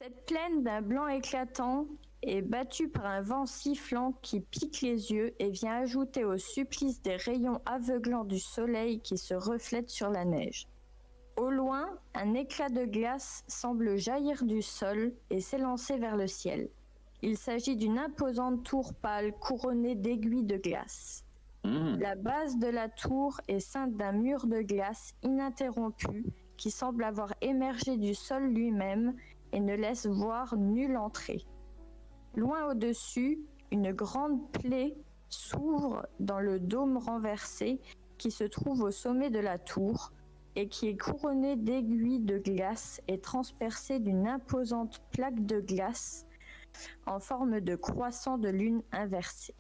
Cette plaine d'un blanc éclatant est battue par un vent sifflant qui pique les yeux et vient ajouter au supplice des rayons aveuglants du soleil qui se reflètent sur la neige. Au loin, un éclat de glace semble jaillir du sol et s'élancer vers le ciel. Il s'agit d'une imposante tour pâle couronnée d'aiguilles de glace. La base de la tour est ceinte d'un mur de glace ininterrompu qui semble avoir émergé du sol lui-même et ne laisse voir nulle entrée. Loin au-dessus, une grande plaie s'ouvre dans le dôme renversé qui se trouve au sommet de la tour et qui est couronnée d'aiguilles de glace et transpercée d'une imposante plaque de glace en forme de croissant de lune inversé.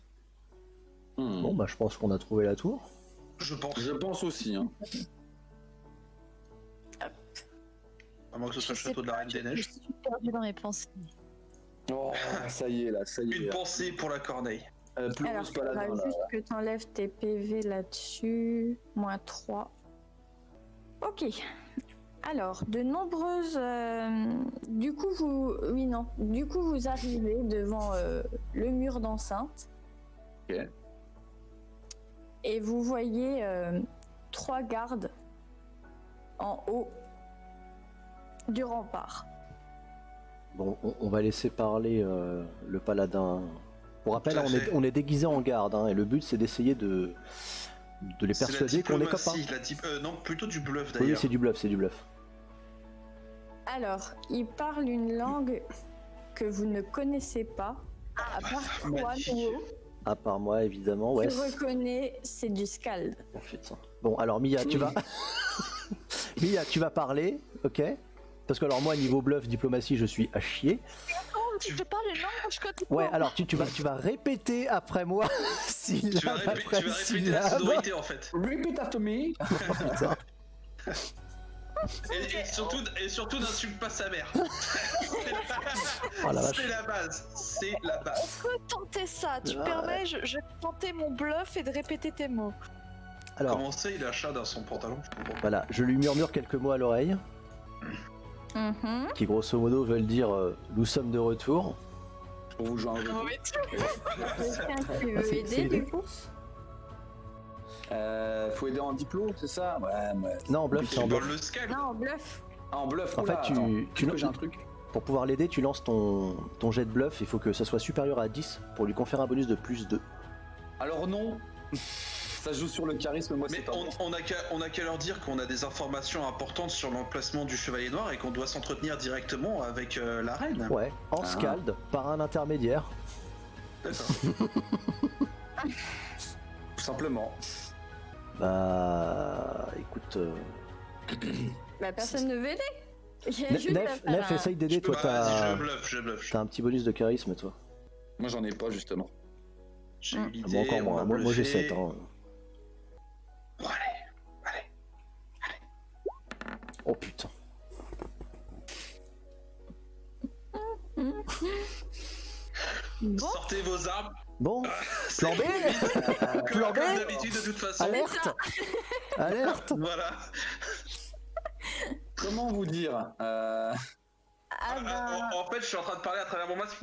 Bon, bah je pense qu'on a trouvé la tour. Je pense. Je pense aussi. Hein. À moins que ce soit le château de la Reine des Neiges. Je suis perdue dans mes pensées. Oh, ça y est, là, ça y est. Une pensée pour la corneille. Plus Alors, grosse il faudra paladin, là. juste que tu enlèves tes PV là-dessus. Moins 3. Ok. Alors, de nombreuses... Du coup, vous arrivez devant le mur d'enceinte. Ok. Et vous voyez 3 gardes en haut du rempart. Bon, on va laisser parler le paladin. Pour rappel, Tout à fait. on est déguisé en garde, hein, et le but c'est d'essayer de les C'est la persuader qu'on est copains. diplomatie, non, plutôt du bluff Oui, d'ailleurs. c'est du bluff, c'est du bluff. Alors, il parle une langue que vous ne connaissez pas, à part toi, magnifique. Noah. À part moi, évidemment, ouais. Tu reconnais, c'est du scald. Oh, putain. Bon, alors Mia, tu vas... Mia, tu vas parler, ok? Parce que alors moi, niveau bluff, diplomatie, je suis à chier. Tu peux parler une langue que je connais pas. Ouais, alors tu vas répéter après moi syllabe Tu vas après répéter la syllabe. sonorité en fait. Repeat after me. Putain. Et surtout n'insulte pas sa mère. Oh la vache. C'est la base. C'est la On base. peut tenter ça. Tu Ouais. permets, je vais tenter mon bluff et de répéter tes mots. Alors, Comment ça, il a un chat dans son pantalon? Je comprends pas. voilà, je lui murmure quelques mots à l'oreille, Mhm. qui grosso modo veulent dire nous sommes de retour. Pour vous jouer un jeu. Quelqu'un qui Ah, veut c'est aider, aidé. du coup? Faut aider en diplôme, c'est ça? Ouais. Non, en bluff, c'est en Tu bluff. parles le scale. Non, bluff. Ah, en bluff, En oula, fait, attends, tu j'ai un truc. Pour pouvoir l'aider, tu lances ton jet de bluff, il faut que ça soit supérieur à 10 pour lui conférer un bonus de plus 2. Alors non, ça joue sur le charisme, moi Mais c'est pas bon. on a qu'à leur dire qu'on a des informations importantes sur l'emplacement du Chevalier Noir et qu'on doit s'entretenir directement avec la reine. Ouais, en Ah. scald, par un intermédiaire. D'accord. Tout simplement. Bah, écoute, Bah, personne ne veut aider. Il y a juste à Nef, faire un- essaye d'aider, toi, Vas-y, je bluffe. t'as un petit bonus de charisme, toi. Moi j'en ai pas justement. J'ai eu Ah, l'idée, bon, encore on moins, va moi j'ai bluffer. 7. Hein. Bon, allez. Oh putain. Bon, Sortez vos armes. Bon, plan B. Plan B. Comme d'habitude, de toute façon. Alerte. Alerte. Voilà. Comment vous dire ah bah, En fait, je suis en train de parler à travers mon masque.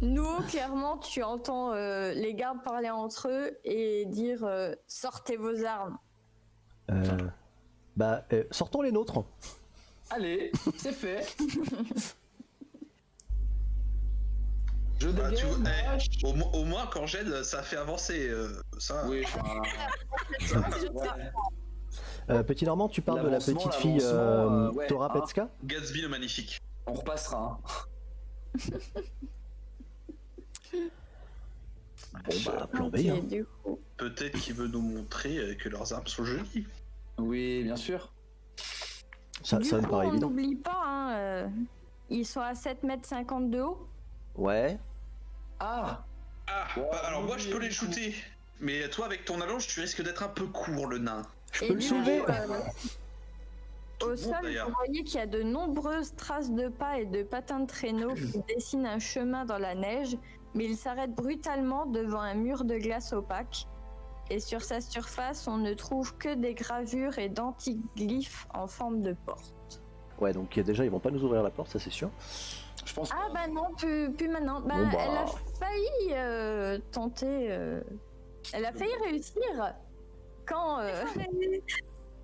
nous, clairement, tu entends les gardes parler entre eux et dire sortez vos armes. Bah, sortons les nôtres. Allez, c'est fait. Je Bah, tu dégaine. vois, au moins, quand j'aide, ça fait avancer. Ça. Oui, Petit Normand, tu parles de la L'avancement, petite fille ouais, Tora hein. Petska. Gatsby le magnifique. on repassera. Bon bah, plan B. Ok, Hein. du coup. Peut-être qu'il veut nous montrer que leurs armes sont jolies. Oui, bien sûr. Ça Du me coup, paraît on évident. n'oublie pas, hein, ils sont à 7,50 m de haut. Ouais. Ah, Ah, Ouais, bah, alors moi je peux oui, les du coup. shooter. Mais toi avec ton allonge tu risques d'être un peu court le nain. Je Et peux le du sauver. coup, Tout au le monde, sol, d'ailleurs. vous voyez qu'il y a de nombreuses traces de pas et de patins de traîneau qui dessinent un chemin dans la neige, mais il s'arrête brutalement devant un mur de glace opaque. et sur sa surface, on ne trouve que des gravures et d'antiglyphes en forme de porte. Ouais, donc déjà, ils vont pas nous ouvrir la porte, ça c'est sûr. Je pense Ah bah non, plus maintenant. Bah, Bon, bah. elle a failli tenter... Elle a failli réussir quand,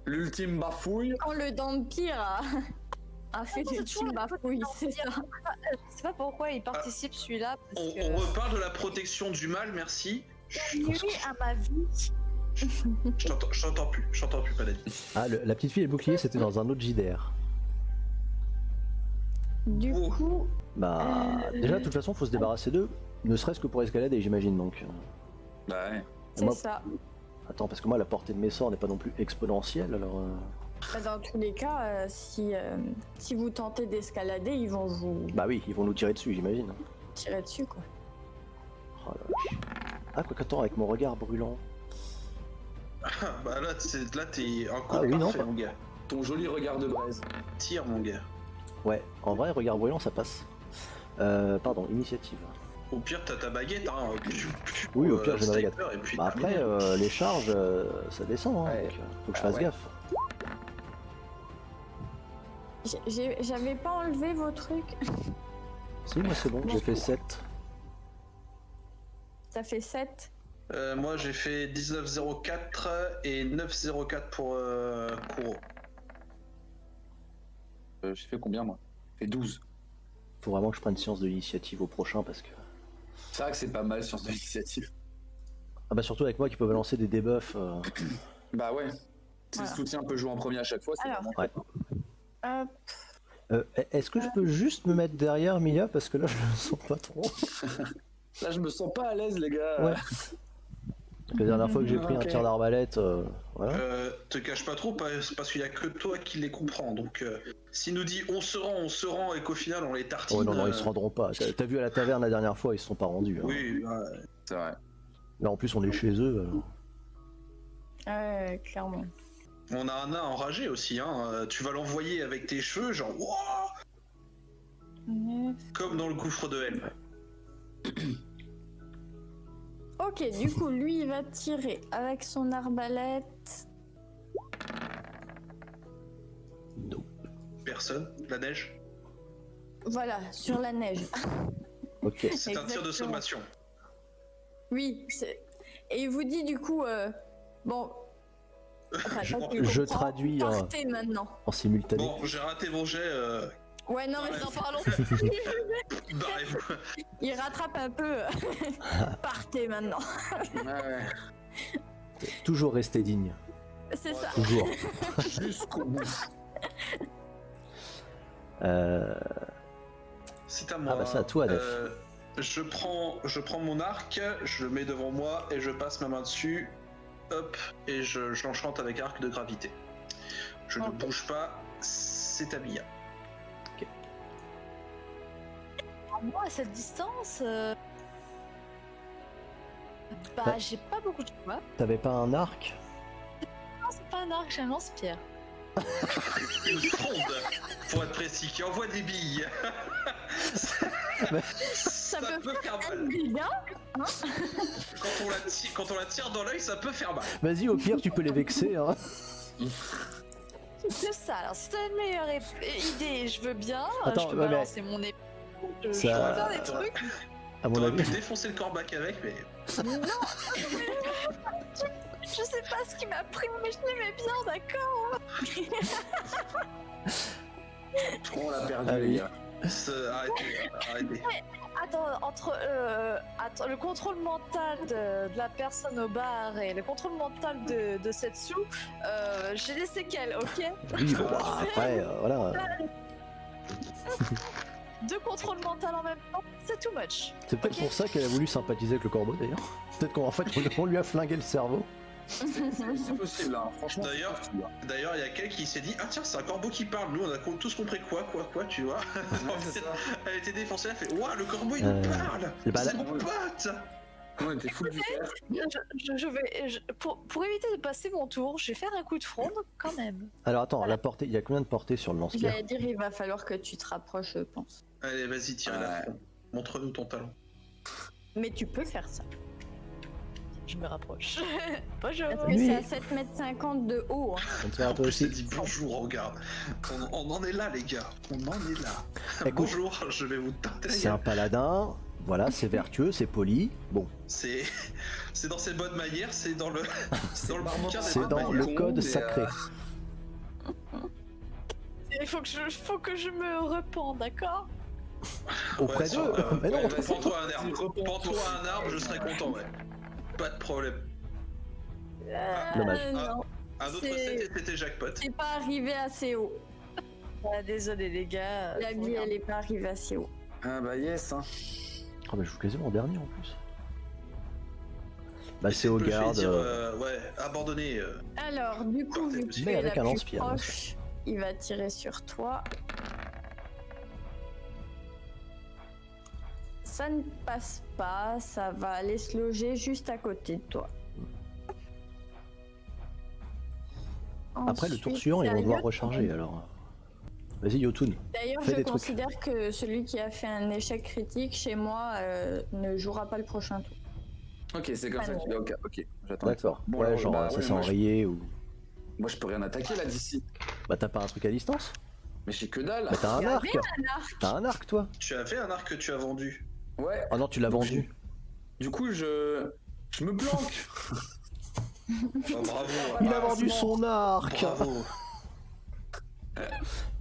l'ultime bafouille. quand le vampire a fait c'est l'ultime toujours la bafouille, c'est ça. Je sais pas pourquoi il participe celui-là. Parce que On reparle de la protection du mal, merci. il nuit à ma vie. Je t'entends plus, Paladin. Ah, la petite fille et le bouclier, c'était dans un autre JDR. Du Wow. coup, Bah, déjà, de toute façon, faut se débarrasser d'eux, ne serait-ce que pour escalader, j'imagine donc. Bah ouais. c'est moi- ça. Attends, parce que moi, la portée de mes sorts n'est pas non plus exponentielle, alors. Bah, dans tous les cas, si vous tentez d'escalader, ils vont vous Bah oui, ils vont nous tirer dessus, j'imagine. tirer dessus, quoi. Oh la vache. Ah, quoi qu'attends, avec mon regard brûlant. Bah là, t'es un coup Ah oui, non, parfait, pas- mon gars. Ton joli regard de braise. Tire, mon gars. Ouais, en vrai, regard brûlant, ça passe. Pardon, initiative. Au pire, t'as ta baguette, hein. Oui, au pire, j'ai ma baguette. sniper, et puis Bah après, les charges, ça descend, hein, Ouais. donc faut que je Ah fasse ouais. gaffe. J'avais pas enlevé vos trucs. Si, moi c'est bon, j'ai fait 7. Ça fait 7. moi, j'ai fait 19,04 et 9,04 pour Kuro. J'ai fait combien moi? J'ai fait 12. Faut vraiment que je prenne science de l'initiative au prochain parce que. C'est vrai que c'est pas mal science de l'initiative. Ah bah surtout avec moi qui peut balancer des debuffs. Bah ouais. Si Voilà. le soutien peut jouer en premier à chaque fois, c'est Alors. vraiment Ouais. Hop. Est-ce que je peux juste me mettre derrière Mia parce que là je me sens pas trop. Là, je me sens pas à l'aise, les gars. Ouais. La dernière fois que j'ai pris Ok. un tir d'arbalète, voilà. Te cache pas trop, parce qu'il y a que toi qui les comprends. Donc, s'il nous dit on se rend et qu'au final on les tartine. Oh non, non, ils se rendront pas. T'as vu à la taverne la dernière fois, ils se sont pas rendus. Hein. Oui, C'est vrai. Là en plus on est chez eux. Ouais, clairement. on a un nain enragé aussi. Hein. Tu vas l'envoyer avec tes cheveux, genre wouah, 9. comme dans le gouffre de Helm. Ok, du coup, lui, il va tirer avec son arbalète. Non. Personne, la neige. Voilà, sur la neige. C'est Ok. un tir de Exactement. sommation. Oui, et il vous dit du coup, bon. Enfin, pas qu'il je comprend, traduis, partez maintenant. En simultané. Bon, j'ai raté mon jet. Ouais, non, mais Ouais. n'en parlons Barrez-vous. Il rattrape un peu. Partez maintenant. Ouais, Toujours rester digne. C'est ça. Toujours. jusqu'au bout. C'est à moi. Ah bah c'est à toi, Def. Je prends mon arc, je le mets devant moi et je passe ma main dessus. Hop, et je l'enchante avec arc de gravité. Je ne Ok. bouge pas, c'est à Mia. Moi, à cette distance, bah, Bah. j'ai pas beaucoup de choix. T'avais pas un arc? Non, c'est pas un arc, j'ai un lance-pierre. Une fronde, pour être précis, qui envoie des billes. ça peut faire Un mal. dégât. Quand on la tire dans l'œil, ça peut faire mal. Vas-y, au pire, tu peux les vexer. Hein. C'est ça, alors si t'as une meilleure idée, je veux bien. Attends, je peux ouais, mais- balancer mon épée. Je Ça- peux faire des trucs. À mon T'aurais avis. pu défoncer le corbac avec, mais. Je sais pas ce qui m'a pris, mais je l'aimais bien, d'accord. Je crois qu'on l'a perdu, Ah oui. les gars. Arrêtez. Attends, entre le contrôle mental de la personne au bar et le contrôle mental de Setsu, j'ai des séquelles, ok? Oui, bon, bah, après, voilà. Deux contrôles mentaux en même temps, c'est too much. C'est peut-être pour ça qu'elle a voulu sympathiser avec le corbeau d'ailleurs. Peut-être qu'en fait, on lui a flingué le cerveau. C'est possible, hein. Franchement. c'est D'ailleurs- possible. D'ailleurs, il y a quelqu'un qui s'est dit ah tiens, c'est un corbeau qui parle. Nous, on a tous compris quoi, tu vois. En c'est fait, ça. elle était défoncée, elle fait ouah, le corbeau il nous parle. bah là- C'est mon pote. On était full du fer. Pour éviter de passer mon tour, je vais faire un coup de fronde quand même. Alors attends, la portée, il y a combien de portées sur le lance-pierre? J'allais dire, il va falloir que tu te rapproches, je pense. Allez, vas-y, tire la Ouais. front. Montre-nous ton talent. Mais tu peux faire ça. Je me rapproche. Bonjour. Parce que c'est à 7,50 m de haut. Hein. On te fait un En peu plus, aussi. elle dit bonjour, regarde. On en est là, les gars. On en est là. Écoute, Bonjour, je vais vous tenter la c'est un gueule. paladin, voilà, c'est vertueux, c'est poli. Bon, C'est dans ses bonnes manières, c'est dans le bouquin des c'est bonnes dans le manières. code et, sacré. Il faut que je me repens, d'accord? Auprès Ouais, d'eux. sur, Mais non, ouais, vas-y. Pends-toi à un arbre. Repens-toi. Pends-toi à un arbre, je serai content, ouais. Pas de problème. Dommage. Non, Un autre C'est- c'était jackpot. c'est pas arrivé assez haut. Ah, désolé les gars. La vie, elle est pas arrivée assez haut. Ah bah yes, hein. Oh, mais je joue quasiment en dernier en plus. Bah, c'est Essaie de au me faire garde. dire, ouais, abandonné. Alors, du coup, vu que tu Mais es avec la un plus lance-pierre, bien proche, il va tirer sur toi. Ça ne passe pas, ça va aller se loger juste à côté de toi. Après le tour Ensuite, suivant, ils c'est vont à devoir Yotun. recharger alors. Vas-y Yotun. D'ailleurs, Fais je des trucs. considère que celui qui a fait un échec critique chez moi ne jouera pas le prochain tour. Ok, c'est comme Ah ça non. qu'il est. Ok, j'attends. D'accord. Bon, ouais, alors, genre bah, ça ouais, s'est moi, enrayé ou. Moi je peux rien attaquer là d'ici. Bah t'as pas un truc à distance? Mais j'ai que dalle. Bah t'as un Il y avait arc. T'as un arc toi. Tu as fait un arc que tu as vendu. Ouais. Oh non, tu l'as Donc, vendu. Du coup je me planque. Bah, bravo. Il a bah, vendu c'est son arc. Bravo.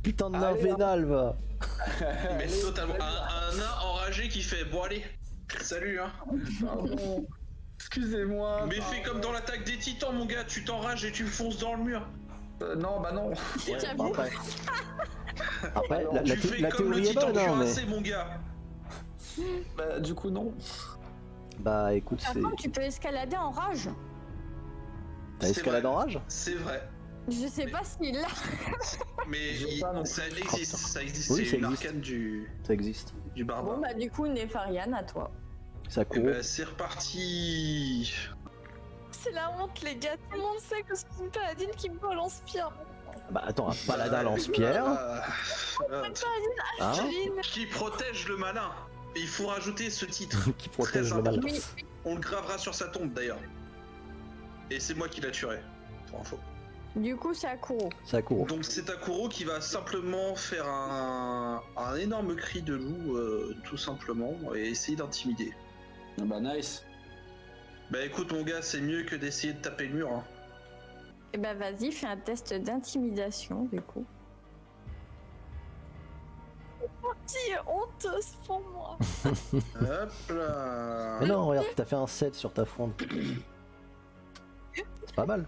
Putain de nain Allez, vénal va. Mais totalement. Un nain enragé qui fait bon allez. Salut hein. Pardon. Excusez-moi. Mais fais comme dans l'attaque des titans mon gars, tu t'enrages et tu fonces dans le mur. Non, bah non. T'as Bon, vu après, Alors, la tu fais la comme le théorie est titan bonne, hein, mais. cuirassé mon gars. Bah du coup non. Bah écoute, Par c'est. contre, tu peux escalader en rage. T'as C'est escalade vrai. en rage? C'est vrai. Je sais pas s'il l'a. Mais J'ai pas non plus. ça existe, ça existe. Oui, c'est ça une existe. arcane du Ça existe. barbare. Bon, bah, du coup, Nefarian, à toi. Ça Et court. bah c'est reparti. C'est la honte les gars. Tout le monde sait que c'est une paladine qui me balance pire. Bah attends, un paladin lance-pierre. Hein Qui protège le malin. Et il faut rajouter ce titre. Qui protège Très le mal. Oui, On le gravera sur sa tombe d'ailleurs. Et c'est moi qui la tuerai. Pour info. du coup, c'est Akuro. Ça court. Donc c'est Takuro qui va simplement faire un énorme cri de loup, tout simplement, et essayer d'intimider. Ah bah nice. Bah écoute mon gars, c'est mieux que d'essayer de taper le mur. Hein. Et bah, vas-y, fais un test d'intimidation, du coup. Si honteuse pour moi. Hop là. Mais non, regarde, t'as fait un 7 sur ta fronde. C'est pas mal.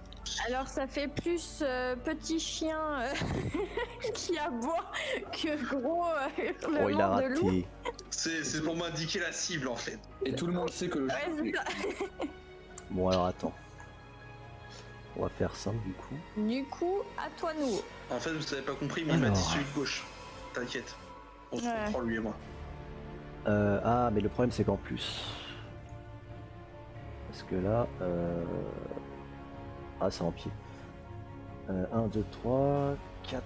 Alors, ça fait plus petit chien qui aboie que gros Oh, il a hurlement de loup. raté. C'est pour m'indiquer la cible en fait. Et tout le monde sait que le Ouais, c'est ça. Bon, alors attends. On va faire simple du coup. Du coup, à toi, nous. En fait, vous avez pas compris, mais il m'a dit Alors. celui de gauche. T'inquiète. On se Ouais. comprend lui et moi. Ah, mais le problème c'est qu'en plus. Parce que là. Ah, c'est en pied. 1, 2, 3, 4,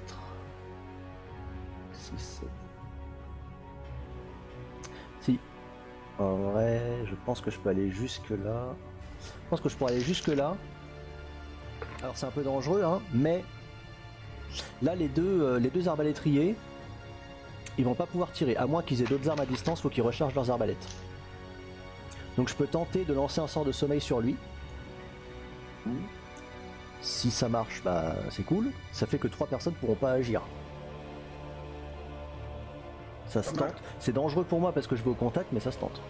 6, 7. Si. En vrai, je pense que je peux aller jusque là. Je pense que je pourrais aller jusque là. Alors c'est un peu dangereux, hein, mais là les deux arbalétriers, ils vont pas pouvoir tirer, à moins qu'ils aient d'autres armes à distance, faut qu'ils rechargent leurs arbalètes. Donc je peux tenter de lancer un sort de sommeil sur lui. Si ça marche, bah c'est cool. Ça fait que 3 personnes pourront pas agir. Ça se Pas mal. tente. C'est dangereux pour moi parce que je vais au contact, mais ça se tente.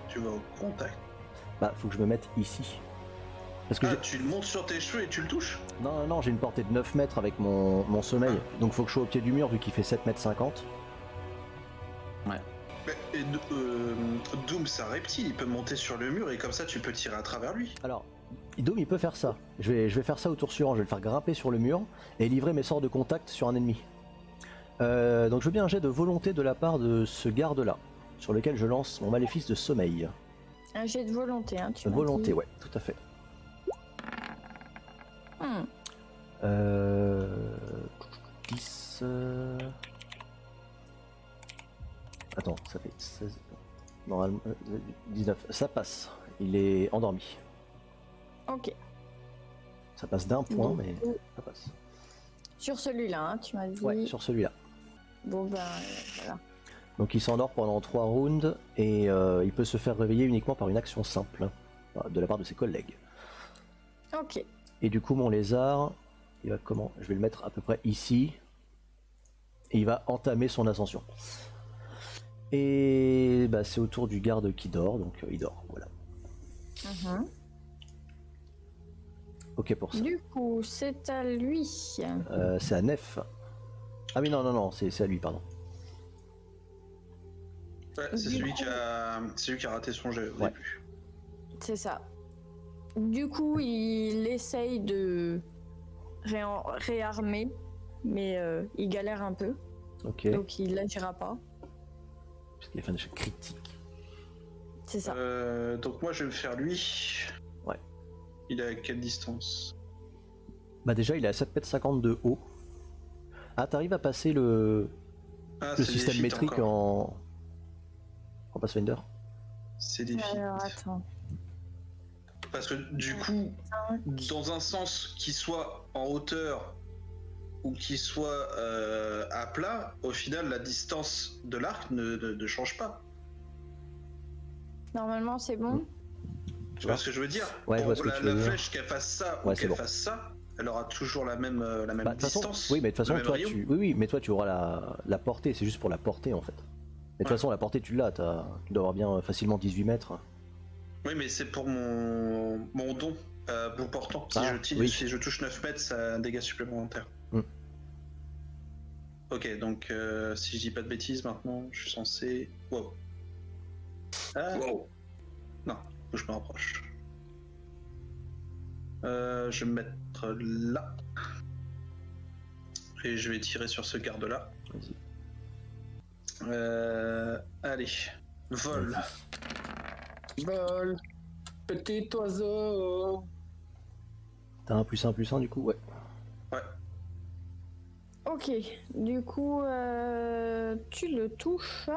Tu vas au contact. Bah faut que je me mette ici. Parce que Ah, j'ai- tu le montes sur tes cheveux et tu le touches. non, j'ai une portée de 9 mètres avec mon sommeil. Donc faut que je sois au pied du mur vu qu'il fait 7 mètres 50. Mais, et, Doom, c'est un reptile, il peut monter sur le mur et comme ça tu peux tirer à travers lui. Alors, Doom il peut faire ça. Je vais faire ça au tour suivant. Je vais le faire grimper sur le mur et livrer mes sorts de contact sur un ennemi. Donc je veux bien un jet de volonté de la part de ce garde là, sur lequel je lance mon maléfice de sommeil. Un jet de volonté, hein, tu m'as Volonté, dit. ouais, tout à fait. Hmm. 10. Attends, ça fait 16. Normalement, 19. Ça passe. Il est endormi. Ok. Ça passe d'un point, Donc, mais ça passe. Sur celui-là, hein, tu m'as dit. Ouais, sur celui-là. Bon ben voilà. Donc il s'endort pendant 3 rounds et il peut se faire réveiller uniquement par une action simple de la part de ses collègues. Ok. Et du coup mon lézard, il va comment? Je vais le mettre à peu près ici. Et il va entamer son ascension. Et bah, c'est au tour du garde qui dort, donc il dort, voilà. Mhm. Ok pour ça. Du coup, c'est à lui. C'est à Nef. Ah oui non, c'est à lui, pardon. Ouais, c'est celui qui a raté son jet au Ouais. début. C'est ça. Du coup, il essaye de réarmer, mais il galère un peu, Ok. donc il n'agira pas. Parce qu'il a fait un échec critique. C'est ça. Donc moi je vais me faire lui. Ouais. Il est à quelle distance? Bah déjà il est à 7,50 m de haut. Ah t'arrives à passer le Ah, le c'est système des feats métrique encore. en Pathfinder. C'est des feats. Alors attends. Parce que du coup, dans un sens, qu'il soit en hauteur ou qu'il soit à plat, au final la distance de l'arc ne change pas. Normalement, c'est bon. Tu vois ce que je veux dire? Ouais, je vois ce que la, tu veux la dire. flèche, qu'elle fasse ça Ouais, ou c'est qu'elle bon. fasse ça, elle aura toujours la même Bah, de toute façon, distance. oui, mais de toute le façon, même toi, rayon. mais toi, tu auras la portée. C'est juste pour la portée, en fait. Mais de toute Ouais. façon, la portée, tu l'as. Tu dois avoir bien facilement 18 mètres. Oui, mais c'est pour mon don bout portant. Si, Ah, je oui. si je touche 9 mètres, ça a un dégât supplémentaire. Hmm. Ok, donc si je dis pas de bêtises maintenant, je suis censé. Wow. Ah, Wow. non, faut que je me rapproche. Je vais me mettre là. Et je vais tirer sur ce garde-là. Vas-y. Allez, vol. Vol. Petit oiseau. T'as un +1/+1 du coup, ouais. Ouais. Ok. Du coup, tu le touches.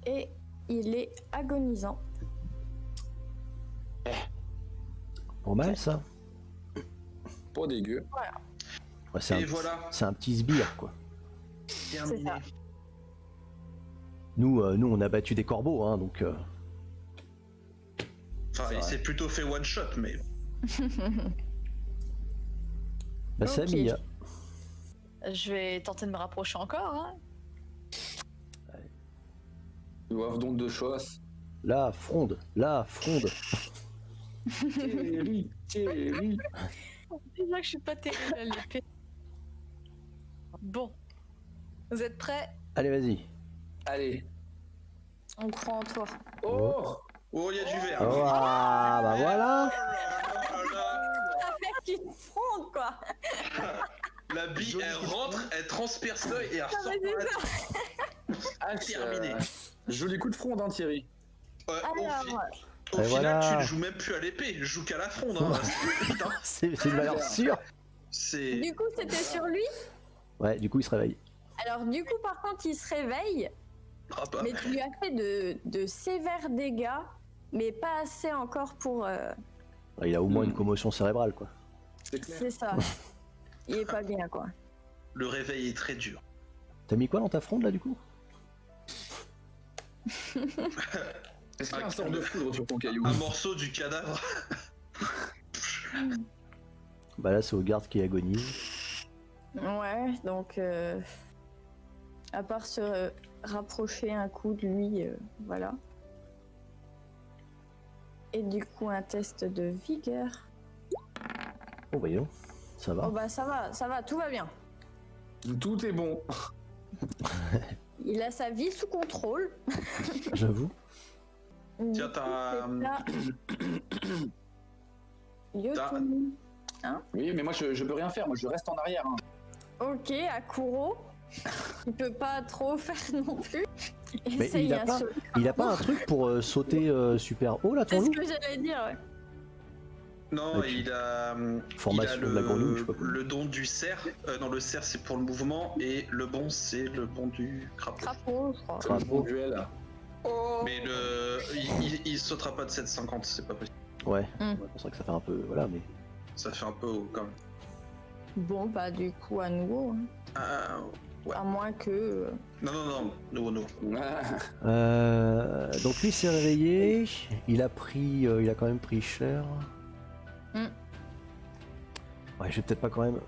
Et il est agonisant. Pas mal ça. Pas dégueu. Ouais, c'est Et un, voilà. c'est un petit sbire quoi. Terminé. ça. Nous, on a battu des corbeaux, hein, donc. Enfin, il s'est plutôt fait one shot, mais. Bah, c'est Ok. Mia. Je vais tenter de me rapprocher encore. Hein. Doivent donc de chasse. La fronde, la fronde. Thierry, Thierry. Déjà que je suis pas terrible à l'épée. Bon. Vous êtes prêts? Allez, vas-y. Allez. On croit en toi. Oh. Oh, il y a du verre. Oh, ah, bah voilà. Qui te fronde, quoi. La bille, elle rentre, elle transperce l'œil et elle ressort mais par la Ah, Terminé. Joli coup de fronde, hein, Thierry. Alors, Au Et final, voilà. tu ne joues même plus à l'épée, je joue qu'à la fronde. Hein. Putain, C'est une valeur sûre. c'est. du coup, c'était sur lui. Ouais, du coup, il se réveille. Alors, du coup, par contre, il se réveille, Ah bah. mais tu lui as fait de sévères dégâts, mais pas assez encore pour. Il a au moins une commotion cérébrale, quoi. C'est clair. C'est ça. Il est pas bien, quoi. Le réveil est très dur. T'as mis quoi dans ta fronde, là, du coup? Est-ce qu'il y a un sort de foudre sur ton caillou? Un morceau du cadavre. Bah là, c'est au garde qui agonise. Ouais, donc. À part se rapprocher un coup de lui, voilà. Et du coup, un test de vigueur. Oh, voyons. Ça va. Oh bah ça va, tout va bien. Tout est bon. Il a sa vie sous contrôle. J'avoue. Tiens, t'as un. Yotomi. Oui, mais moi je peux rien faire, moi je reste en arrière. Hein. Ok, Akuro. Il peut pas trop faire non plus. Mais Essaye il a un pas, saut. il a pas un truc pour sauter super haut, là, ton C'est ce loup? que j'allais dire, ouais. Non, Ok. il a. Formation il a de la grenouille, je sais pas quoi. le don du cerf. Non, le cerf c'est pour le mouvement et le bon c'est le bon du crapaud. Crapaud, je crois. Crapaud. Bon duel. Mais il sautera pas de 7,50, c'est pas possible. Ouais, Hmm. c'est vrai que ça fait un peu. Voilà, mais. Ça fait un peu haut quand même. Bon, bah du coup, à nouveau. Hein. Ah, ouais. À moins que. Non, no. Donc lui s'est réveillé, il a quand même pris cher. Mm. Ouais, je vais peut-être pas quand même.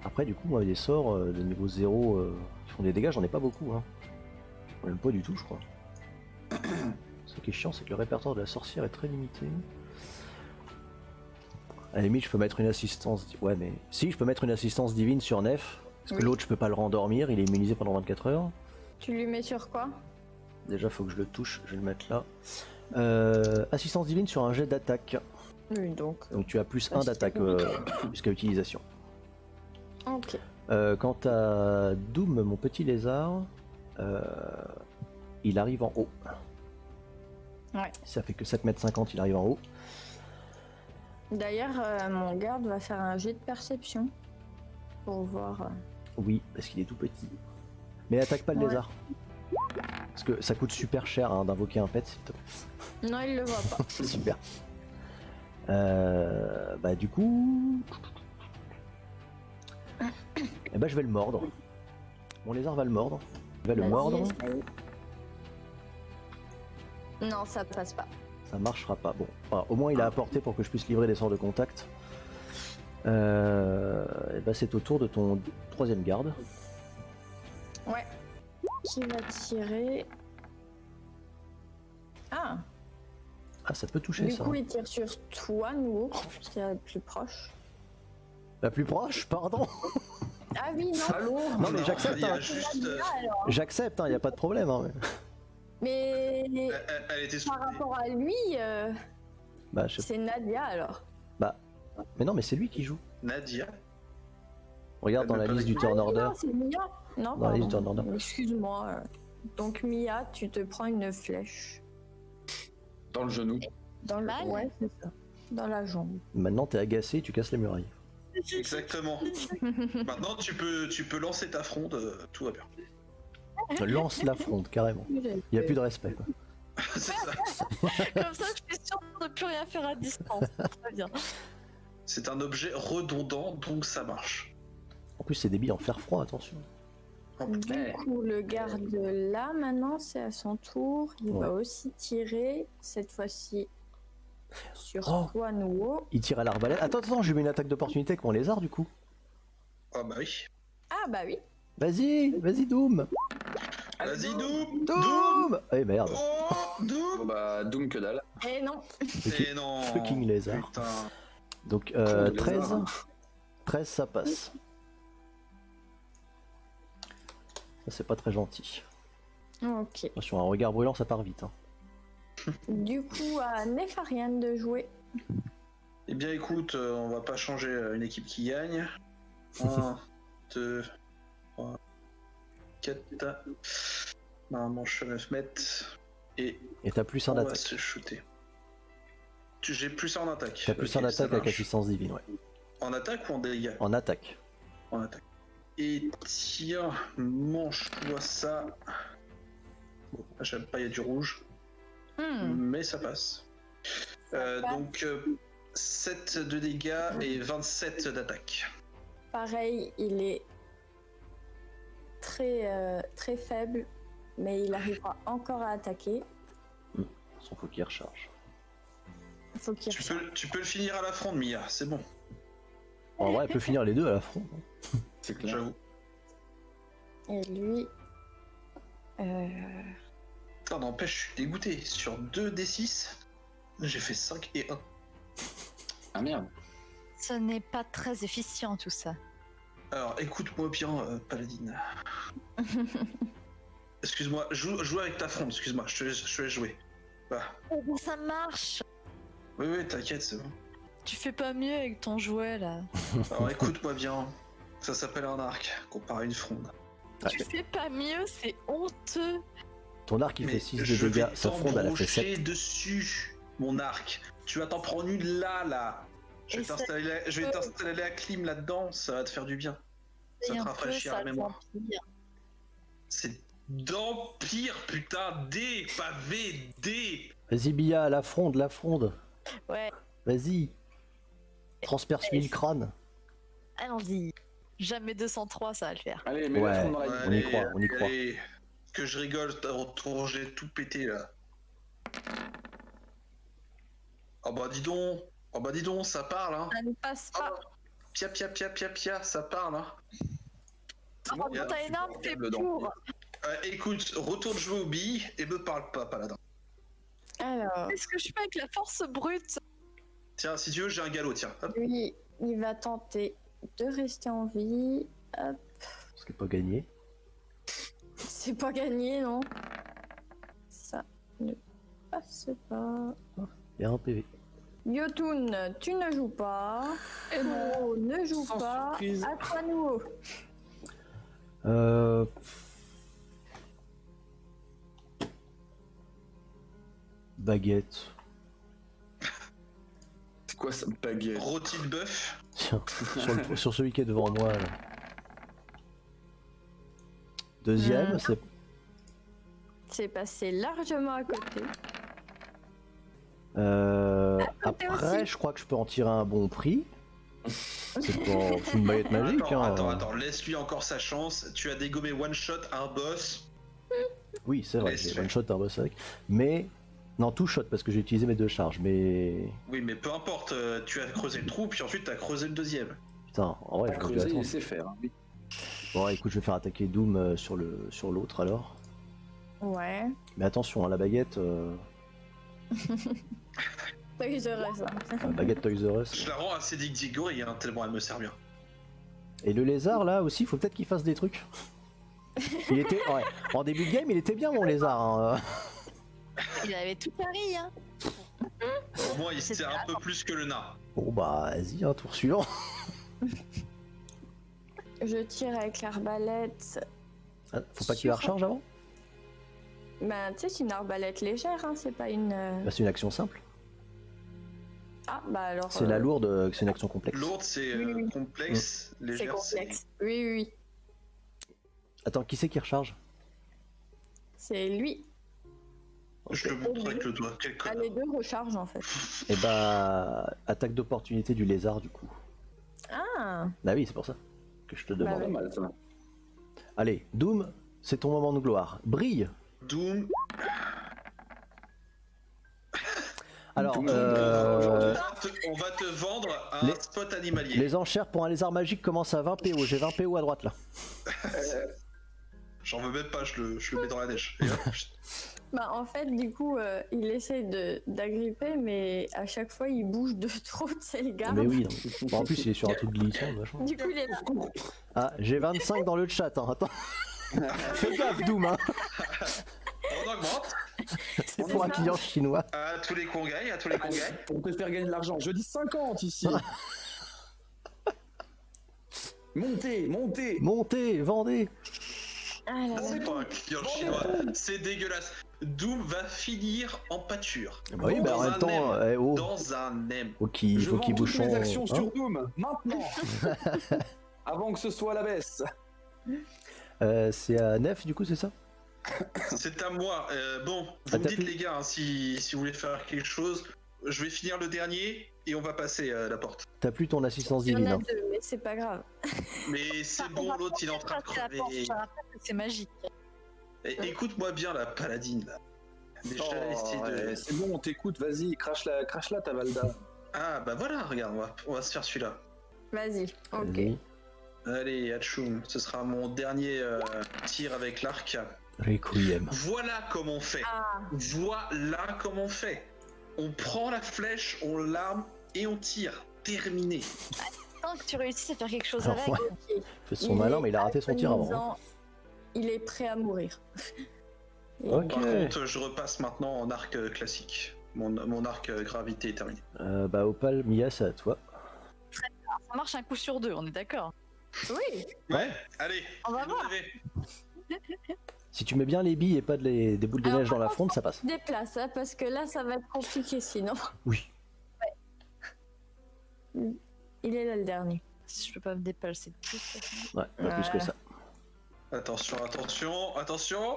Après, du coup, moi, des sorts de niveau 0 qui font des dégâts, j'en ai pas beaucoup. Hein. Même pas du tout, je crois. Ce qui est chiant, c'est que le répertoire de la sorcière est très limité. À la limite, je peux mettre une assistance. Ouais, mais si, je peux mettre une assistance divine sur Nef. Parce que Oui. l'autre, je peux pas le rendormir, il est immunisé pendant 24 heures. Tu lui mets sur quoi? Déjà, faut que je le touche, je vais le mettre là. Assistance divine sur un jet d'attaque. Oui, donc. Donc tu as plus 1 c'est d'attaque compliqué. jusqu'à utilisation. Ok. Quant à Doom, mon petit lézard, il arrive en haut. Ouais. Ça fait que 7,50 m, il arrive en haut. D'ailleurs, mon garde va faire un jet de perception. Pour voir. Oui, parce qu'il est tout petit. Mais attaque pas le Ouais. lézard. Parce que ça coûte super cher hein, d'invoquer un pet, s'il te plaît. Non, il le voit pas. Super. Bah du coup... Eh bah je vais le mordre. Mon lézard va le mordre. Je vais le Vas-y, mordre. essaye. Non, ça passe pas. Ça marchera pas. Bon, enfin, au moins il a apporté pour que je puisse livrer des sorts de contact. Et bah c'est au tour de ton troisième garde. Ouais. Qui va tirer. Ah, Ah, ça peut toucher du ça. coup, il tire sur toi, nous, qui est le plus proche. La plus proche, pardon. Ah oui, non. Allô? Non mais Non, j'accepte, il y a hein. juste, J'accepte, hein, y a pas de problème. Hein. Mais elle était par rapport à lui, Bah, je sais c'est Nadia alors. Bah, mais non, mais c'est lui qui joue. Nadia. Regarde dans la liste du turn order. Non, c'est Mia. Non, Dans la liste pardon. turn order. Excuse-moi. Donc Mia, tu te prends une flèche. Dans le genou. Dans le... Mal Ouais, c'est ça. Dans la jambe. Maintenant, t'es agacé, tu casses les murailles. Exactement. Maintenant, tu peux lancer ta fronde, tout va bien. Lance la fronde, carrément. Y a plus de respect. Quoi. C'est ça. Comme ça, je suis sûre de ne plus rien faire à distance. Très bien. C'est un objet redondant, donc ça marche. En plus, c'est des billes en fer froid, attention. Du coup, le garde là, maintenant, c'est à son tour. Il Ouais. va aussi tirer, cette fois-ci, sur Oh. toi, nouveau. Il tire à l'arbalète. Attends, je lui mets une attaque d'opportunité avec mon lézard, du coup. Ah bah oui. Ah bah oui. Vas-y, Doom. Vas-y, Doom. Doom. Eh merde, Oh, Bon Doom. bah, Doom que dalle. Eh non. Et non. fucking lézard. Putain. Donc, Trop de 13. lézard. 13, ça passe. Ça, c'est pas très gentil. Ok. Attention, un regard brûlant, ça part vite. Hein. Du coup, à Nefarian de jouer. Eh bien, écoute, on va pas changer une équipe qui gagne. 1, 2, 3, 4. Normalement, je suis à 9 mètres. Et Et t'as plus un on va d'attaque. se shooter. J'ai plus 1 en attaque. T'as plus Ok, un ça d'attaque avec marche. assistance divine, ouais. En attaque ou en dégâts? En attaque. En attaque. Et tiens, mange-toi ça. Bon, j'aime pas, il y a du rouge. Mais ça passe. passe. Donc, 7 de dégâts et 27 d'attaque. Pareil, il est très faible, mais il arrivera encore à attaquer. Faut qu'il recharge. Il faut qu'il Tu peux le finir à la fronde, Mia, c'est bon, En vrai, elle peut finir les deux à la front. C'est clair. j'avoue. Et lui... Putain, n'empêche, je suis dégoûté. Sur 2d6, j'ai fait 5 et 1. Ah merde. Ce n'est pas très efficient tout ça. Alors, écoute-moi bien, Paladine. Excuse-moi, joue avec ta fronde, excuse-moi, je te laisse jouer. Va. Ça marche. Oui, t'inquiète, c'est bon. Tu fais pas mieux avec ton jouet là. Alors, écoute-moi bien. Ça s'appelle un arc, comparé à une fronde. Tu fais pas mieux, c'est honteux. Ton arc il fait 6 je de dégâts, vais sa fronde elle a fait 7. t'embrocher dessus, mon arc. Tu vas t'en prendre une là. Je Et vais t'installer la clim là-dedans, ça va te faire du bien. Ça Et te un peu, rafraîchit ça la mémoire. l'empire. C'est d'Empire, putain, D, pas V, D. Vas-y, Bia, la fronde. Ouais, Vas-y. Transperce-lui le crâne. allons-y. Jamais 203, ça va le faire. Allez, mets Ouais. la fronde dans la On y croit, on y croit. Allez, que je rigole, t'as retour, j'ai tout pété là. Oh bah dis donc, ça parle hein. Ça ne passe Oh, pas. pia, ça parle hein. Oh, t'as énorme, t'es pour. Écoute, retourne jouer aux billes et me parle pas, paladin. Alors, Qu'est-ce que je fais avec la force brute? Tiens, si tu veux, j'ai un galop, tiens. Hop. lui, il va tenter de rester en vie. Hop. Ce qui n'est pas gagné. C'est pas gagné, non? Ça ne passe pas. Il y a un PV. Yotun, tu ne joues pas. Kuro ne joue Sans pas. surprise. À toi, nouveau. Baguette. C'est quoi ça, baguette? Rôti de bœuf. Tiens, sur celui qui est devant moi. Là. Deuxième, c'est C'est passé largement à côté. côté après, aussi. je crois que je peux en tirer un bon prix. C'est une baguette magique. Attends, laisse-lui encore sa chance. Tu as dégommé one shot un boss. Oui, c'est vrai, Laisse-le. j'ai one shot un boss avec. Mais. Non, tout shot parce que j'ai utilisé mes 2 charges. Mais. Oui, mais peu importe, tu as creusé le trou, puis ensuite tu as creusé le deuxième. Putain, en vrai, je vais Creuser, attendre. il sait faire. Hein. Bon, écoute, je vais faire attaquer Doom sur l'autre alors. Ouais. Mais attention, hein, la baguette. Toys R Us, hein. La baguette Toys R Us. Je la rends assez digori, hein, tellement elle me sert bien. Et le lézard là aussi, faut peut-être qu'il fasse des trucs. Il était. Ouais, en début de game, il était bien mon lézard. Hein. Il avait tout pari, hein. Au moins, il se sert un peu plus que le nain. Bon bah, vas-y, un tour suivant. Je tire avec l'arbalète. Ah, faut pas qu'il la recharge avant? Ben, tu sais, c'est une arbalète légère, hein, c'est pas une. Bah, c'est une action simple. Ah, bah alors. C'est la lourde, c'est une action complexe. Lourde, c'est Oui. complexe, C'est légère, complexe. Oui, oui, oui. Attends, qui c'est qui recharge? C'est lui. Je le montre avec le doigt, quel Ah, connard. les deux rechargent en fait. Et bah, attaque d'opportunité du lézard du coup. Ah, Bah oui, c'est pour ça que je te demande. Pas mal ça. Allez, Doom, c'est ton moment de gloire. Brille. Doom, Alors, Doom, on va te vendre un Les- spot animalier. les enchères pour un lézard magique commencent à 20 PO. J'ai 20 PO à droite là. J'en veux même pas, je le mets dans la neige. Et hop, bah en fait, du coup, il essaye d'agripper, mais à chaque fois, il bouge de trop de ses gardes. Mais oui, non. Bon, en plus, il est sur un truc glissant, machin. Du coup, il est là. Ah, j'ai 25 dans le chat, hein. Attends. Fais gaffe, Doom, hein. on augmente. C'est pour un client chinois. À tous les cons gagnent, à tous les cons gagnent. On peut faire gagner de l'argent. Je dis 50 ici. Montez, montez. Montez, vendez. Ah là là. C'est pas un client chinois, c'est dégueulasse. Doom va finir en pâture. Bah oui, bah en Dans même un temps, M. eh, oh, Dans un M. faut qu'il Je faut vends qu'il bouge toutes mes son... actions hein. sur Doom, maintenant. Avant que ce soit à la baisse. C'est à Nef, du coup, c'est ça? C'est à moi. Bon, vous Ah, me t'as dites plus- les gars, hein, si vous voulez faire quelque chose, je vais finir le dernier et on va passer la porte. T'as plus ton assistance Il y en divine, a hein. deux, mais c'est pas grave. Mais c'est bon, l'autre il est en train de Passer la porte, crever. je te rappelle que c'est magique. Écoute-moi bien la paladine là. Déjà Oh, essayé de. ouais, c'est bon, on t'écoute, vas-y, crache-la ta Valda. Ah bah voilà, regarde, on va se faire celui-là. Vas-y, ok. Vas-y. Allez, Hachoum, ce sera mon dernier tir avec l'arc. Requiem. Voilà comment on fait. Ah, Voilà comment on fait. On prend la flèche, on l'arme et on tire. Terminé. Tant que tu réussis à faire quelque chose Alors, avec. ouais. ok. Fait son malin, mais il a raté son tir avant. hein. Agonisant. Il est prêt à mourir. Et- Ok. Par contre, je repasse maintenant en arc classique. Mon arc gravité est terminé. Bah Opal, Mia, c'est à toi. Ça marche un coup sur deux, on est d'accord. Oui, Ouais, allez, On va fais-nous voir. rêver. Si tu mets bien les billes et pas des boules de Alors, neige dans la par fronde, ça passe. déplace, hein, parce que là, ça va être compliqué sinon. Oui. Il est là le dernier. Si je peux pas me dépasser de plus. Ouais, pas plus que ça. Attention, attention.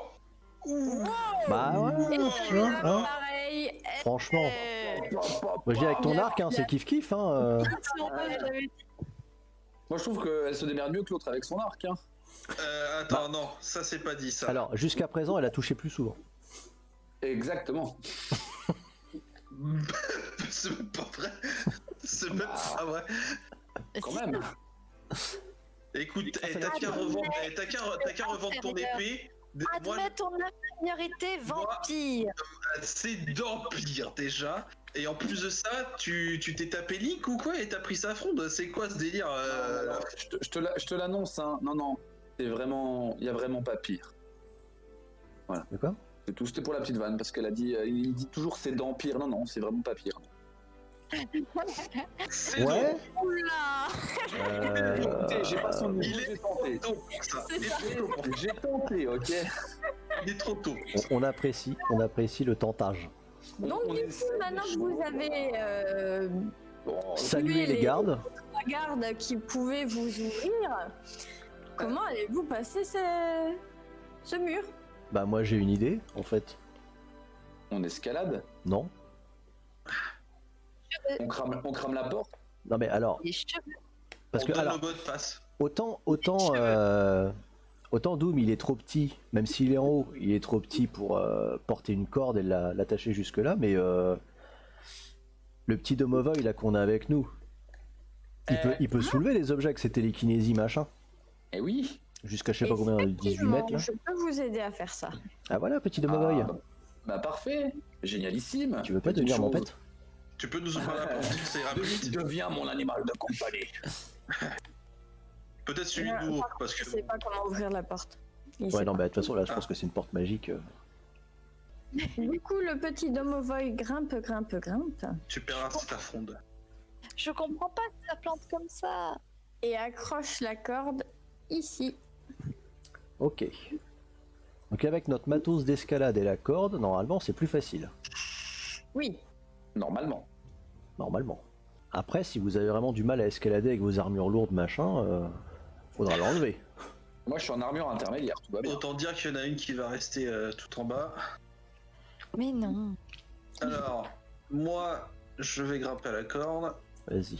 Ouh. Bah ouais, tu vois, hein. Pareil. Franchement, moi je dis avec ton arc, hein, c'est kiff-kiff. Hein, Moi je trouve qu'elle se démerde mieux que l'autre avec son arc. Hein. Attends, non, ça c'est pas dit ça. Alors, jusqu'à présent, elle a touché plus souvent. Exactement. C'est même pas vrai. C'est même pas vrai. Quand même. Écoute, t'as qu'à revendre ton épée. Moi, Admets ton infériorité vampire. c'est d'empire déjà. Et en plus de ça, tu t'es tapé Link ou quoi et t'as pris sa fronde? C'est quoi ce délire Non, je te l'annonce, hein. Non. C'est vraiment. Il y a vraiment pas pire. Voilà. De quoi? C'est tout, c'était pour la petite vanne, parce qu'elle a dit. Il dit toujours c'est d'empire. Non, c'est vraiment pas pire. C'est Ouais. donc. Oula. Écoutez, j'ai pas son niveau, Il j'ai est trop tenté. tôt pour ça. C'est ça. J'ai tenté, ok. Il est trop tôt. On apprécie le tentage. Donc On du coup, essaie maintenant des que vous choses. avez Bon, Saluez les les- gardes. la garde qui pouvait vous ouvrir, comment allez-vous passer ce mur? Bah moi j'ai une idée, en fait. on escalade, Non. on crame la porte. Non mais alors, Les cheveux. parce On que donne alors, le mot de passe. autant Doom il est trop petit, même s'il est en haut, il est trop petit pour porter une corde et l'attacher jusque là, mais le petit Domovoy là qu'on a avec nous, il peut soulever les objets avec ses télékinésies machin, Eh oui. jusqu'à je sais pas combien, 18 mètres là. Je peux vous aider à faire ça. Ah voilà, petit Domovoy. Bah parfait, génialissime. Tu veux pas Petite devenir mon chose. pet? Tu peux nous ouvrir la porte, c'est rapide. Deviens mon animal de compagnie. Peut-être celui Ouais, de nous, parce Je que sais pas comment ouvrir la porte. Il Ouais sait non pas. bah de toute façon là je pense que c'est une porte magique. Du coup, le petit Domovoy grimpe. tu paieras ta fronde. Je comprends pas que ça plante comme ça. Et accroche la corde ici. Ok. Donc avec notre matos d'escalade et la corde, normalement c'est plus facile. Oui. Normalement. Normalement. Après, si vous avez vraiment du mal à escalader avec vos armures lourdes, machin, faudra l'enlever. Moi je suis en armure intermédiaire, tout va bien. Autant dire qu'il y en a une qui va rester tout en bas. Mais non. Alors, moi, je vais grimper à la corde. Vas-y.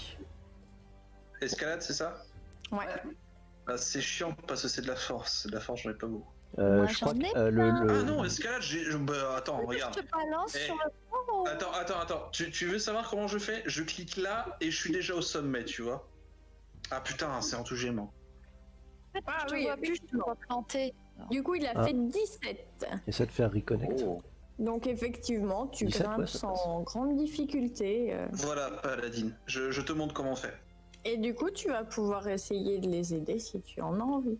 Escalade, c'est ça? Ouais. Ah, c'est chiant parce que c'est de la force. C'est de la force, j'en ai pas beaucoup. Moi, Je crois j'en ai que le... Ah non, escalade, bah, attends, regarde. Je te balance Eh. sur le fond. Attends. Tu veux savoir comment je fais? Je clique là et je suis déjà au sommet, tu vois. Ah putain, c'est enthousiasmant. Ah Je te oui, vois plus, je te vois planter. Du coup, il a Ah. fait 17. Essaie de faire reconnect. Oh. Donc effectivement, tu 17, grimpes ouais, ça sans grande difficulté. Voilà, Paladine. Je te montre comment on fait. Et du coup, tu vas pouvoir essayer de les aider si tu en as envie.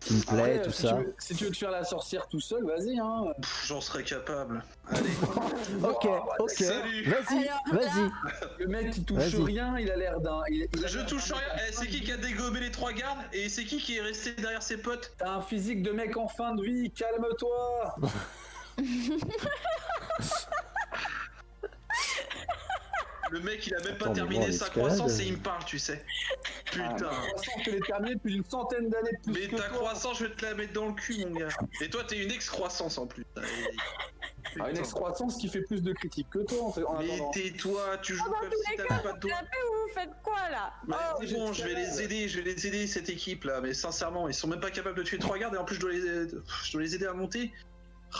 Gameplay, Après, tout si ça. si tu veux te faire la sorcière tout seul, vas-y hein. J'en serais capable. Allez. Ok, ok. Salut. Vas-y, Alors, vas-y. Le mec qui touche Vas-y. rien, il a l'air d'un. Je touche rien. Eh, c'est qui a dégommé les 3 gardes? Et c'est qui est resté derrière ses potes? T'as un physique de mec en fin de vie, calme-toi. Le mec, il a même pas Attends, mais terminé bon, sa l'escalade, croissance et il me parle, tu sais. Putain. Croissance, je l'ai terminé depuis une centaine d'années de plus Mais que ta toi. croissance, je vais te la mettre dans le cul, mon gars. Et toi, t'es une ex-croissance en plus. Ah, une excroissance qui fait plus de critiques que toi en Mais attendant. tais-toi, tu joues dans comme tous si les t'avais cas, pas de doigts. Vous faites quoi là? Bah, Oh, c'est bon, je vais les aider cette équipe là, mais sincèrement, ils sont même pas capables de tuer 3 gardes et en plus je dois les aider à monter.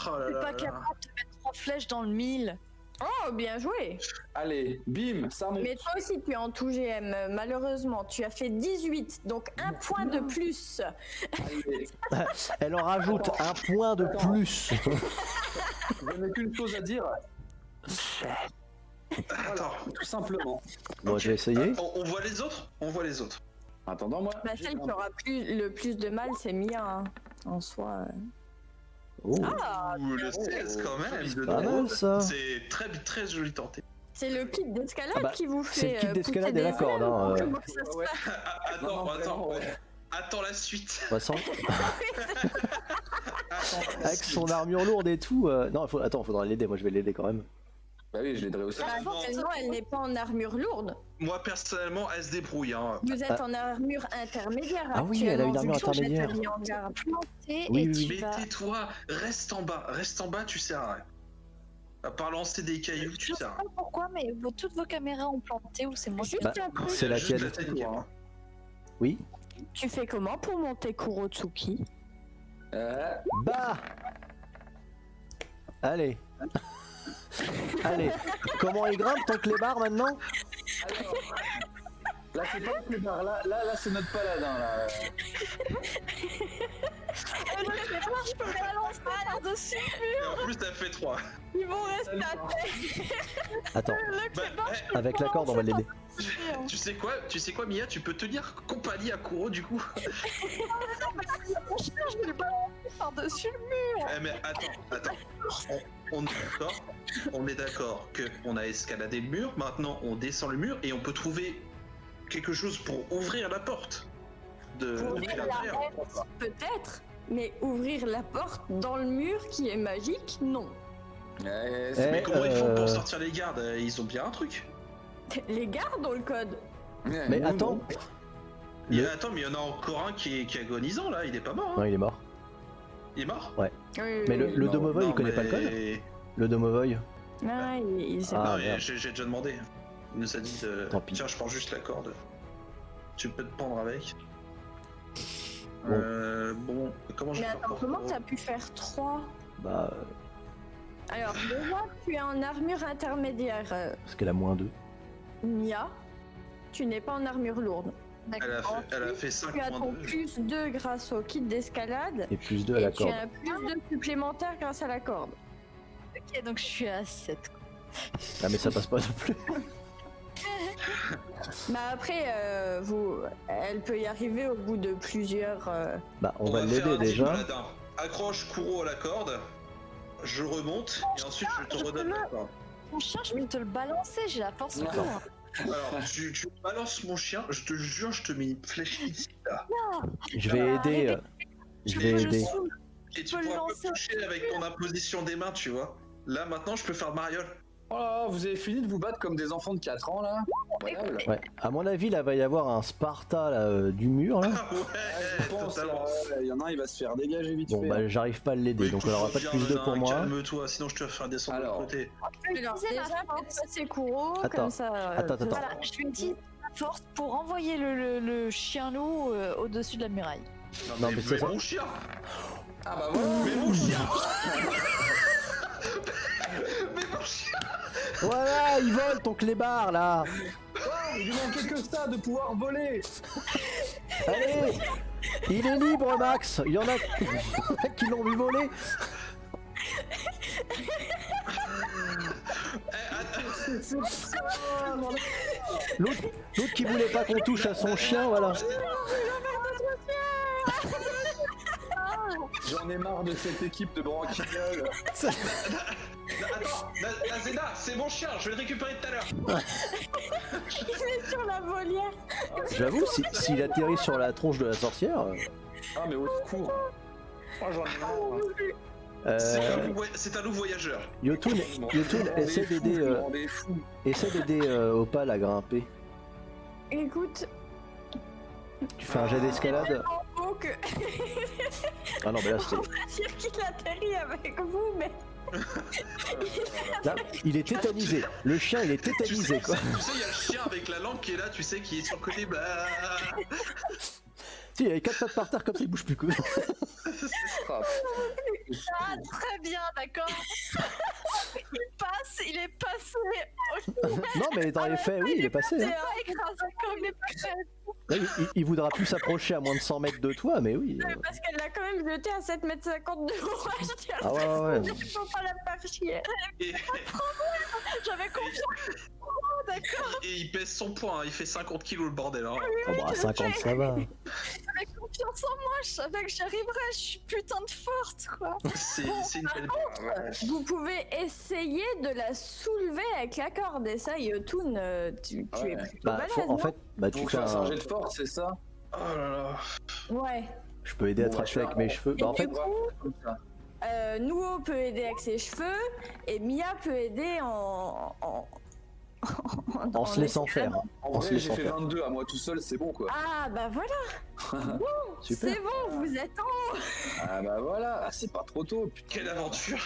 Oh là T'es là pas là. capable de mettre 3 flèches dans le mille. Oh, bien joué. Allez, bim, ça monte. Mais toi aussi, tu es en tout GM. Malheureusement, tu as fait 18, donc un point de plus. Allez. Elle en rajoute un point de plus. Je n'ai qu'une chose à dire, Attends, tout simplement. Bon, ok. j'ai essayé. On voit les autres? On voit les autres. Attendant, moi. Bah, celle qui aura le plus de mal, c'est Mia. Hein. En soi. Oh, Ouh, le 16 quand même. joli. de pas drôle. mal ça. C'est très joli tenté. C'est le kit d'escalade Ah bah, qui vous c'est le fait. kit d'escalade pousser et la des corde, ailes, hein, ou comment ça se Ouais. passe Attends, Non, vraiment, ouais. Attends la suite. De toute façon, Attends. avec son armure lourde et tout. Non, faudra l'aider. Moi, je vais l'aider quand même. Bah oui, je l'aiderai aussi. Bah, forcément, elle n'est pas en armure lourde. Moi personnellement, elle se débrouille. Hein. Vous êtes en armure intermédiaire. Ah oui, elle a une armure actuellement, vu que intermédiaire. je t'ai mis en garde. Planter Oui, et oui, tu Mais vas... tais-toi, reste en bas, tu sers à rien. À part lancer des cailloux, tu Je sais sers à pas rien. pourquoi, mais toutes vos caméras ont planté ou c'est moi qui... Juste Bah, un truc. c'est Juste laquelle la tête qui est- Oui. Tu fais comment pour monter Kurotsuki? Bah allez. Allez. Comment il grimpe ton clébard maintenant? Là, c'est pas le plus bar. Là, c'est notre paladin. Là. Je peux balancer par-dessus. Et en plus, t'as fait 3. Ils vont rester à terre. Attends, Bah, avec la corde on va l'aider. tu sais quoi, Mia, tu peux tenir compagnie à Kuro du coup. Je vais le balancer par-dessus le mur. Eh, mais attends. On est d'accord que on a escaladé le mur. Maintenant, on descend le mur et on peut trouver quelque chose pour ouvrir la porte de Ouvrir la l'intérieur. porte, peut-être, mais ouvrir la porte dans le mur qui est magique, non. Mais comment ils font pour sortir les gardes? Ils ont bien un truc. Les gardes ont le code. Mais attends. Attends, mais il y en a encore un qui est agonisant là. Il est pas mort. Non, Hein. il est mort. Il est mort. Mais le Domovoy il connaît pas le code. Le Domovoy. Ah, il sait Ah, non, pas. mais merde. j'ai déjà demandé. Il nous a dit de... Tant pis. Tiens, je prends juste la corde. Tu peux te pendre avec. Bon. Bon, comment je Mais vais faire attends, pour- comment t'as pu faire 3? Bah Alors, déjà, tu es en armure intermédiaire, parce qu'elle a moins 2. Mia. Tu n'es pas en armure lourde. Elle a fait 5 Tu as ton points de... plus 2 grâce au kit d'escalade. Et plus 2 à Et la tu corde. as un plus 2 supplémentaire grâce à la corde. Ok, donc je suis à 7. Ah mais ça passe pas non plus. Mais après, elle peut y arriver au bout de plusieurs. Bah on va faire l'aider un petit déjà. paladin. Accroche Kuro à la corde. Je remonte et ensuite je te redonne la corde. Mon chien, je peux te le balancer, j'ai la force D'accord. pour. Alors, tu balances mon chien, je te jure, je te mets une flèche ici, là. Je vais aider. Je vais aider. Et tu peux le pourras pas lancer me toucher avec ton imposition des mains, tu vois. Là, maintenant, je peux faire mariole. Oh là là, vous avez fini de vous battre comme des enfants de 4 ans là. Incroyable. Ouais. À mon avis là va y avoir un Sparta là, du mur là. Ah ouais, Je pense, totalement. là, il y en a un, il va se faire dégager vite Bon fait. bah j'arrive pas à l'aider Mais donc écoute, elle aura pas de viens, plus 2 pour Nana, moi. Calme-toi, sinon je te ferai descendre de Alors. l'autre côté. Alors, utiliser déjà, ma force. faites passer Kuro, Attends, comme ça. attends. Voilà, je vais utiliser ma force pour envoyer le chien loup au-dessus de la muraille. Non, mais c'est ça. mon chien. Ah bah voilà. Mais mon chien. Mais mon chien. Voilà, il vole ton clébard là. Il lui manquait que ça de pouvoir voler. Allez, il est libre Max. Il y en a qui l'ont vu voler. L'autre qui voulait pas qu'on touche à son chien, voilà. J'en ai marre de cette équipe de branquignoles. Attends, Nazena, c'est mon chien, je vais le récupérer tout à l'heure. Sur la volière. J'avoue, s'il atterrit sur la tronche de la sorcière. Ah mais au secours. Oh, j'en ai marre. C'est un loup voyageur. Yotun, essaie d'aider Opal à grimper. Écoute, Tu fais un jet d'escalade. faut que Ah non, mais là, c'est. dire qu'il atterrit avec vous, mais Là, il est tétanisé. Le chien, il est Tu sais, tétanisé, quoi. il y a le chien avec la lampe qui est là, tu sais, qui est sur le côté. Bah... Si, il avait 4 pattes par terre, comme ça, il bouge plus que. Ah, très bien, d'accord. Il est passé. Non, mais dans les faits, oui, il est passé. Hein. C'est écrasé comme les pâquerettes. Là, il voudra plus s'approcher à moins de 100 mètres de toi, mais oui. parce qu'elle l'a quand même jeté à 7,50 m de haut. Je tiens Ah ouais. Il faut pas la faire chier. Et, J'avais confiance. D'accord. et il pèse son poids, hein, il fait 50 kilos le bordel. Hein. Oh, bah, 50, ça va. J'avais confiance en moi. Je savais que j'y arriverais. Je suis putain de forte, quoi. C'est une belle. Ouais. Vous pouvez essayer de la soulever avec la corde. Et ça, Yotun, tu es Ouais. plutôt Bah, balèze, en non fait, bah, tu Donc fais faire un un. jet de force, c'est ça? Oh là là. Ouais. Je peux aider à Bon, tracer bah, avec mes cheveux. Bah, en Et fait, du coup, Comme ça. Nuo peut aider avec ses cheveux et Mia peut aider En se laissant faire. En En se vrai, j'ai laissant fait faire. 22 à moi tout seul, c'est bon quoi. Ah bah voilà, Super. c'est bon, vous êtes en... Ah bah voilà, ah, c'est pas trop tôt, putain. Quelle aventure!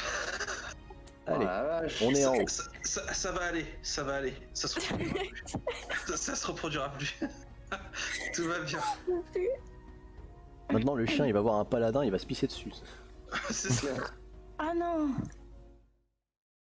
Allez, Oh la vache. on est en haut. Ça va aller, ça va aller. Ça se reproduira plus. Ça se reproduira plus. Tout va bien. Maintenant, le chien, il va voir un paladin, il va se pisser dessus. C'est ça. Ah non,